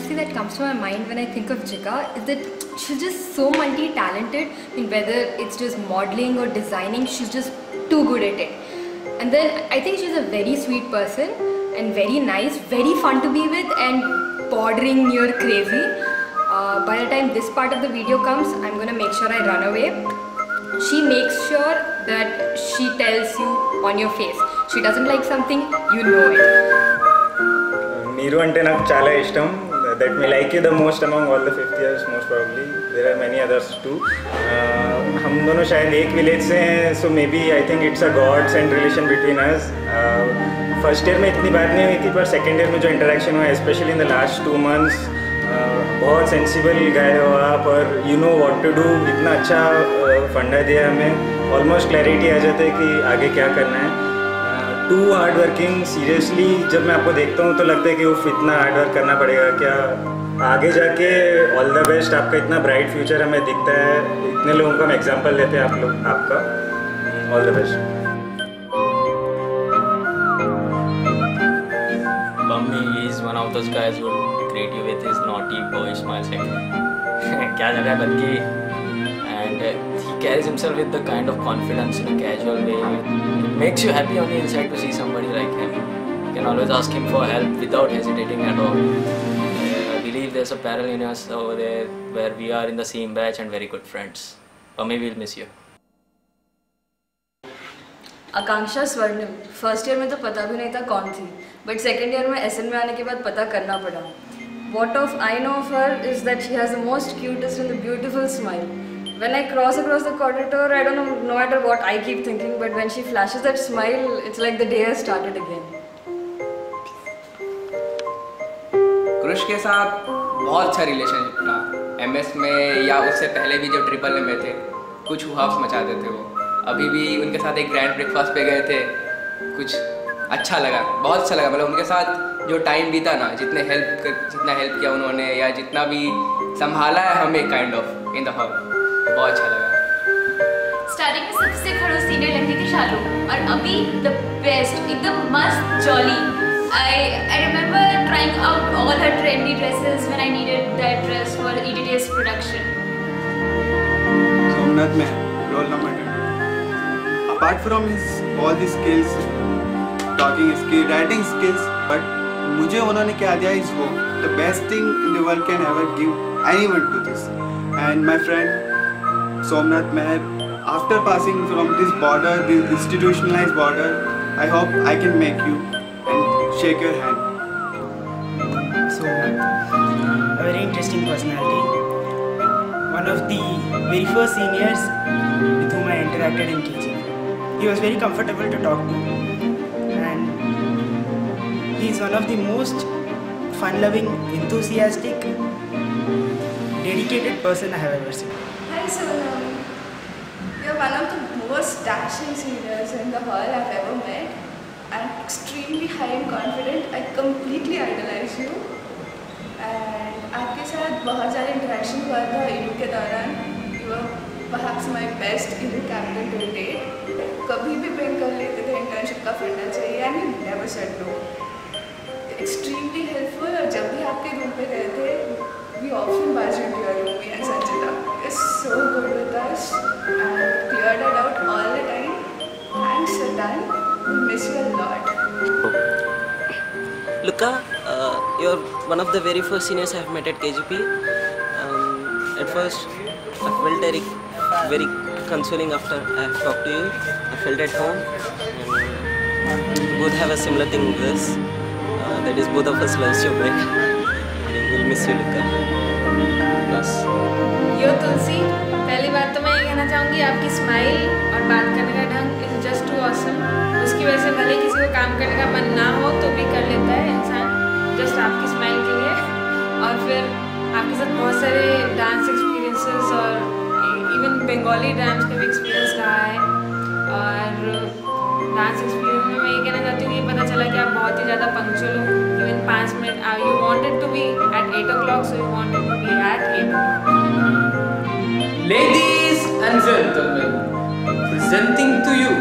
thing that comes to my mind when I think of Jika is that she's just so multi-talented. I mean, whether it's just modeling or designing, she's just too good at it. And then I think she's a very sweet person and very nice, very fun to be with and bordering near crazy. By the time this part of the video comes, I'm gonna make sure I run away. She makes sure that she tells you on your face. She doesn't like something, you know it. Meeru ante naaku chaala ishtam. That may like you the most among all the 5th years most probably. There are many others too. हम दोनों शायद एक village से हैं, so maybe I think it's a gods and relation between us. First year में इतनी बात नहीं हुई थी, पर सेकेंड ईयर में जो इंटरेक्शन हुआ specially in the last 2 months, बहुत सेंसिबल गए हो आप और you know what to do. इतना अच्छा फंडा दिया हमें, ऑलमोस्ट क्लैरिटी आ जाता है कि आगे क्या करना है. टू हार्ड वर्किंग, सीरियसली जब मैं आपको देखता हूँ तो लगता है कि उफ इतना हार्ड वर्क करना पड़ेगा क्या आगे जाके. ऑल द बेस्ट, आपका इतना ब्राइट फ्यूचर हमें दिखता है, इतने लोगों को हम एग्जाम्पल देते हैं आप लोग, आपका all the best. Bambi is one of those guys who greet you with his naughty boy smile saying क्या जगह है बल्कि, and he carries himself with the kind of confidence in a casual way. It makes you happy on the inside to see somebody like him. You can always ask him for help without hesitating at all. I believe there's a parallel in us over there where we are in the same batch and very good friends. Bambi, we'll miss you. आकांक्षा स्वर्णिम first year में तो पता भी नहीं था कौन थी, but second year में एसएन में आने के बाद पता करना पड़ा. What of I know of her is that she has the most cutest and the beautiful smile. When I cross across the corridor, I don't know, no matter what I keep thinking, but when she flashes that smile, it's like the day has started again. Cruz के साथ बहुत अच्छा relationship था MS में, या उससे पहले भी जब ट्रिपल में थे कुछ हुआफ मचाते थे वो. अभी भी उनके साथ एक ग्रैंड ब्रेकफास्ट पे गए थे, कुछ अच्छा लगा, बहुत अच्छा लगा. मतलब उनके साथ जो टाइम बीता ना, जितना हेल्प किया उन्होंने या जितना भी संभाला है हमें kind of in the hall, बहुत अच्छा लगा. स्टार्टिंग में सबसे खड़ूस सीनियर लगती थी शालू, और अभी द बेस्ट, एकदम मस्त jolly. I remember trying out all her trendy dresses when I needed that dress for ETTS production. Somnath mein role number 2. Apart from his all the skills, talking skill, writing skills, but मुझे उन्होंने क्या दिया is hope. The best thing in the world can ever give anyone to this. And my friend Somnath Meher, after passing from this border, this institutionalized border, I hope I can make you and shake your hand. Somnath, a very interesting personality. One of the very first seniors with whom I interacted in teaching. He was very comfortable to talk to, and he is one of the most fun-loving, enthusiastic, dedicated person I have ever seen. Hi Sonam, you're one of the most dashing seniors in the hall I've ever met, and extremely high and confident. I completely idolize you, and आपके साथ बहुत सारे interaction हुआ था इनू के दौरान. You were perhaps my best इनू कैप्टन to date. कभी भी पिक कर लेते थे इंटर्नशिप का फंडा चाहिए, and you never said no. Extremely helpful. और जब भी आपके रूम पे गए थे, we often barge into your room, and Sanchita is so good with us and cleared it out all the time. Thanks Siddhan, we miss you a lot. Luka, you're one of the very first seniors I've met at KGP. At first, I felt very consoling after I have talked to you. I felt at home. And we both have a similar thing with this. That is, both of us loves your break. We'll miss you, Luka. Plus. यो तुलसी, पहली बात तो मैं ये कहना चाहूँगी, आपकी smile और बात करने का ढंग इज जस्ट टू ऑसम. उसकी वजह से भले किसी को काम करने का मन ना हो तो भी कर लेता है इंसान, जस्ट आपकी स्माइल के लिए. और फिर आपके साथ बहुत सारे डांस एक्सपीरियंसेस और इवन बंगाली डांस का भी एक्सपीरियंस रहा है. और डांस एक्सपीरियंस में मैं ये कहना चाहती हूँ कि पता चला कि आप बहुत ही ज़्यादा पंक्चुअल हो. Even 5 minute you wanted to be at 8 o'clock, so you wanted to be at 8 o'clock. Ladies and gentlemen, presenting to you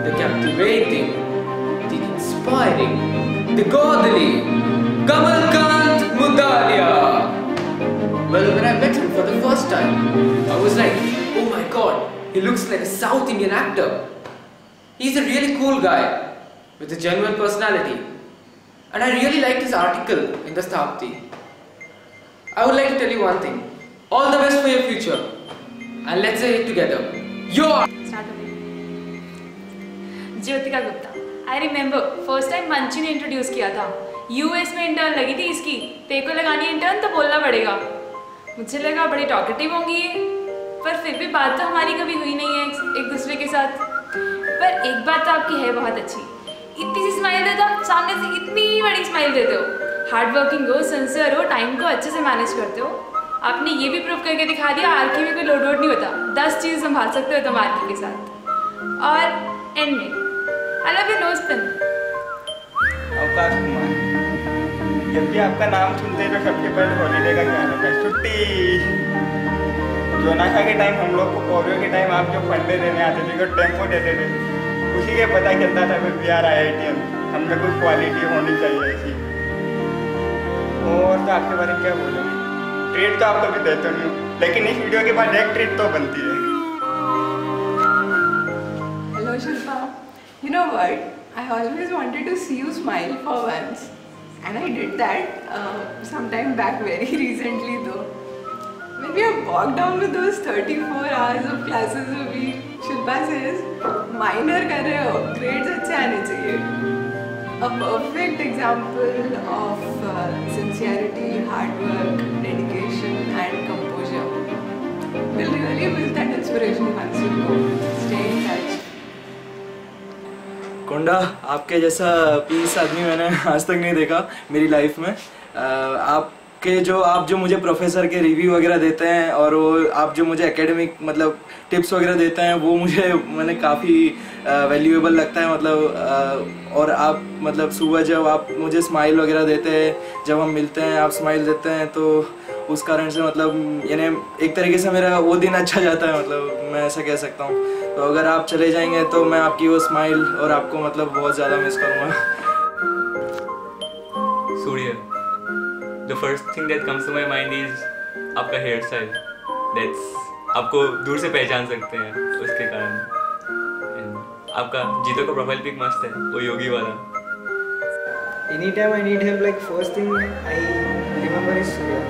the captivating, the inspiring, the godly Kamalkant Mudalia. hairstyle. I was like, oh my god, he looks like a South Indian actor. He's a really cool guy with a genuine personality. And I really liked his article in the Stapti. I would like to tell you one thing. All the best for your future. And let's say it together. Jyotika Gupta. I remember first time Manchi ने introduce किया था। US में intern लगी थी इसकी। तेरे को लगानी इंटर्न तो बोलना पड़ेगा। मुझे लगा बड़ी टॉकेटिव होंगी ये, पर फिर भी बात तो हमारी कभी हुई नहीं है एक दूसरे के साथ। पर एक बात तो आपकी है बहुत अच्छी। इतनी सी स्माइल देते हो, सामने से इतनी बड़ी स्माइल देते हो। हार्ड वर्किंग हो, सिंसियर हो, टाइम को अच्छे से मैनेज करते हो। आपने ये भी प्रूव करके दिखा दिया आरके में कोई लोड वोड नहीं होता। 10 चीज़ संभाल सकते हो तुम आरके के साथ। और एंड में I love your nose pin. अवकाश कुमार, जब भी आपका नाम सुनते हैं तो सबके पहले हॉलीडे का ख्याल आता है, छुट्टी। जोनासा के टाइम हम लोग को कोरियो के टाइम आप जो फंडे देने आते थे, जो टेम्पो देते थे, उसी के पता चलता था कि यार IITM हमने कुछ क्वालिटी होनी चाहिए ऐसी। और तो आपके बारे में क्या बोलोगे? ट्रीट तो आप कभी देते नहीं हो, लेकिन इस वीडियो के बाद एक ट्रीट तो बनती है। Hello Shilpa. You know what? I always wanted to see you smile for once, and I did that sometime back very recently though. When we have walked down with those 34 hours of classes a week, Shilpa says, minor कर रहे हो, grades अच्छे आने चाहिए. A perfect example of sincerity, hard work, dedication and composure. We'll really miss that inspiration once you go. Stay in touch. कोंडा, आपके जैसा piece आदमी मैंने आज तक नहीं देखा मेरी लाइफ में। आप जो मुझे प्रोफेसर के रिव्यू वगैरह देते हैं और वो आप जो मुझे एकेडमिक मतलब टिप्स वगैरह देते हैं वो मैंने काफ़ी वैल्यूएबल लगता है मतलब। और आप मतलब सुबह जब आप मुझे स्माइल वगैरह देते हैं, जब हम मिलते हैं आप स्माइल देते हैं, तो उस कारण से मतलब यानी एक तरीके से मेरा वो दिन अच्छा जाता है मतलब, मैं ऐसा कह सकता हूँ। तो अगर आप चले जाएंगे तो मैं आपकी वो स्माइल और आपको मतलब बहुत ज़्यादा मिस करूँगा। सूर्य, the first thing that comes to my mind is आपका हेयर स्टाइल। That's आपको दूर से पहचान सकते हैं उसके कारण। And आपका जीतो का प्रोफाइल पिक मस्त है, वो योगी वाला। Anytime I need help, like first thing I remember is Surya.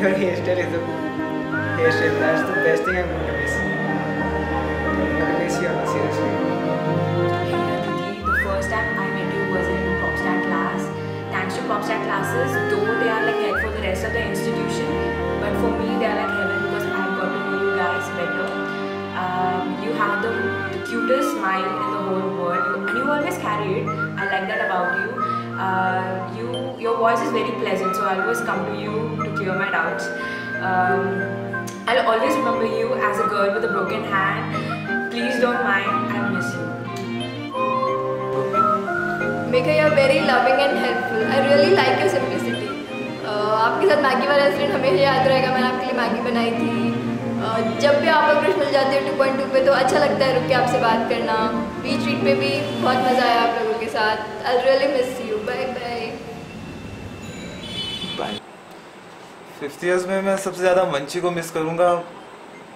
Your hairstyle is the hairstyle. That's the best thing I'm going to miss. Seriously. The first time I met you was in PopStat class. Thanks to PopStat classes, though they are like hell for the rest of the institution, but for me they are like heaven because I've got to know you guys better. You have the cutest smile in the whole world, and you always carry it. I like that about you. Your voice is very pleasant, so I always come to you to clear my doubts. I'll always remember you as a girl with a broken hand. Please don't mind, I miss you. Mika, you're very loving and helpful. I really like your simplicity. आपके साथ Maggi वाला incident हमेशा याद रहेगा। मैंने आपके लिए Maggi बनाई थी। जब भी आप और कृष्ण मिल जाते हो 2.2 पे तो अच्छा लगता है रुक के आपसे बात करना। बीच ट्रीट पे भी बहुत मज़ा आया आप लोगों के साथ। I'll really miss you. Bye bye. Bye. 5th years में मैं सबसे ज़्यादा मंची को मिस करूँगा।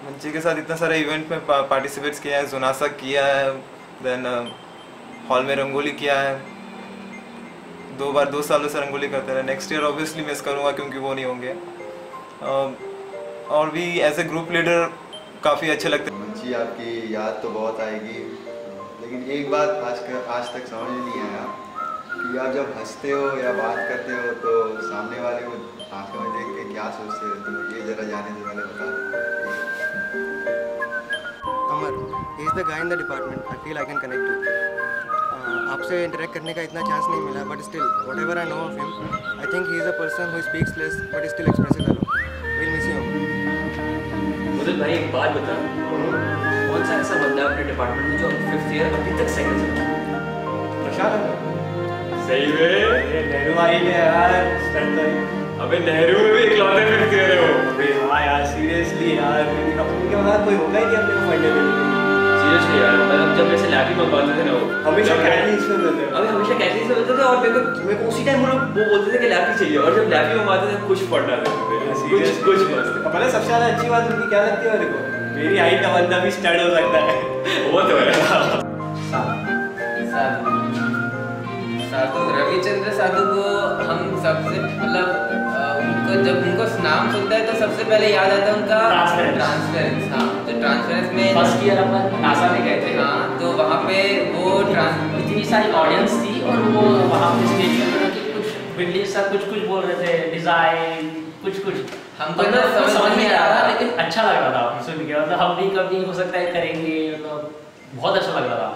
मंची के साथ इतना सारे इवेंट में पार्टिसिपेट्स किया है, जोनासा किया है, देन हॉल में रंगोली किया है। 2 सालों से रंगोली करते रहे। नेक्स्ट ईयर ऑब्वियसली मिस करूँगा क्योंकि वो नहीं होंगे। और भी एज ए ग्रुप लीडर काफ़ी अच्छे लगते हैं। मंची आपकी याद तो बहुत आएगी, लेकिन एक बात आज तक समझ नहीं आया कि आप जब हंसते हो या बात करते हो तो सामने वाले को आंखों में देख के क्या सोचते हो, तो ये ज़रा जाने से पहले बता दो। Amar, he is the guy in the department. I feel I can connect to. आपसे इंटरेक्ट करने का इतना चांस नहीं मिला, but still, whatever I know of him, I think he is a person who speaks less but still expresses a lot. We'll miss you. मुझे भाई एक बात बता, कौन सा ऐसा बंदा अपने डिपार्टमेंट में जो 5th ईयर अभी तक सेकंड से प्रशांत? सही में ये नेहरू आई है यार, स्टैंड लाइन। अबे नेहरू में भी इकलौते 5th ईयर हो। अबे हाँ यार, सीरियसली यार, उनके बाद कोई होगा ही नहीं अपने को फाइनल में। सीरियसली यार, मतलब जब मेरे से लैब में मंगवाते थे ना वो हमेशा कैटलीस में मिलते थे। अबे हमेशा कैटलीस में मिलते थे और मेरे को उसी टाइम वो बोलते थे कि लैब ही चाहिए, और जब लैब में मंगवाते थे खुश पड़ना था। कुछ पता है सबसे ज्यादा अच्छी बात उनकी क्या लगती है मेरे को, मेरी हाइट का बंदा भी स्टड हो सकता है। वो तो है। साधु रविचंद्र साधु को हम सबसे मतलब उनको जब उनको नाम सुनता है तो सबसे पहले याद आता है उनका ट्रांसपेरेंस। हाँ, जो ट्रांसपेरेंस में फर्स्ट ईयर अपन नासा में गए थे। हाँ, तो वहाँ पे वो इतनी सारी ऑडियंस थी और वो वहाँ पे स्टेज पे कुछ बिल्डिंग सब कुछ बोल रहे थे, डिजाइन कुछ हमको मतलब समझ नहीं आ रहा, लेकिन अच्छा लग रहा था सुन के। मतलब हम भी कभी हो सकता है करेंगे, मतलब बहुत अच्छा लग रहा था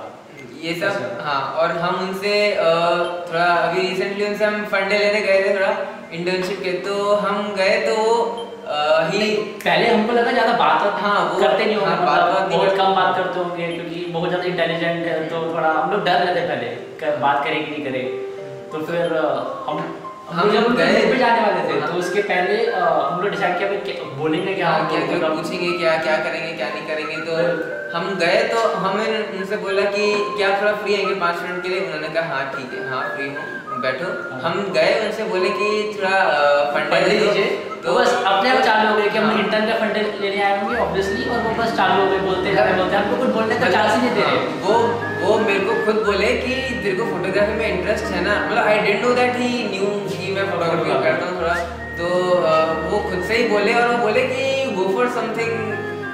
ये सब। हाँ, और हम उनसे थोड़ा अभी रिसेंटली उनसे हम फंडे लेने गए थे थोड़ा इंटर्नशिप के, तो हम गए तो ही पहले हमको लगा ज्यादा बात करते नहीं होंगे, बात बहुत कम बात करते होंगे क्योंकि बहुत ज्यादा इंटेलिजेंट है, तो थोड़ा हम लोग डर रहे थे पहले बात करेंगे नहीं करेंगे। तो फिर हम जब गए पे जाने वाले थे तो उसके पहले हम लोग डिसाइड किया बोलेंगे क्या पूछेंगे क्या करेंगे क्या नहीं करेंगे। तो हम गए तो हमें उनसे बोला कि क्या थोड़ा फ्री है 5 मिनट के लिए। उन्होंने कहा हाँ ठीक है, हाँ फ्री हूँ बैठो। हम गए उनसे बोले कि थोड़ा फंडे दे दीजिए, तो बस अपने आप चालू हो गए कि हम इंटर्न का फंडे लेने आए होंगे ऑब्वियसली, और वो बस चालू हो गए बोलते हमको कुछ बोलने का चांस ही नहीं दे रहे। वो मेरे को खुद बोले कि तेरे को फोटोग्राफी में इंटरेस्ट है ना, मतलब I didn't know that he new कि मैं फोटोग्राफी करता हूँ थोड़ा। तो वो खुद से ही बोले, और वो बोले कि गो फॉर समथिंग,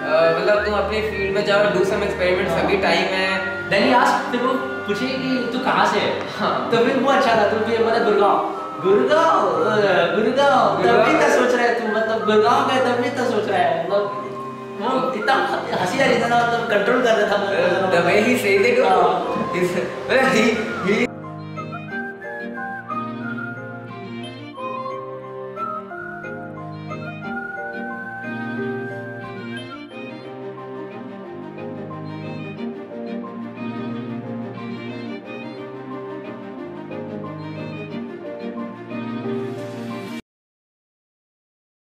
मतलब तुम अपनी फील्ड में जाओ, डू सम एक्सपेरिमेंट्स, अभी टाइम है। देन आज फिर वो पूछे कि तू कहाँ से है। हाँ, तो फिर वो अच्छा था, तू भी मतलब गुड़गांव तभी तक सोच रहा है तू, मतलब गुड़गांव गए तभी तक सोच रहा है, मतलब वो इतना हंसी आ रही था ना, मतलब कंट्रोल कर रहा था। The way he said it,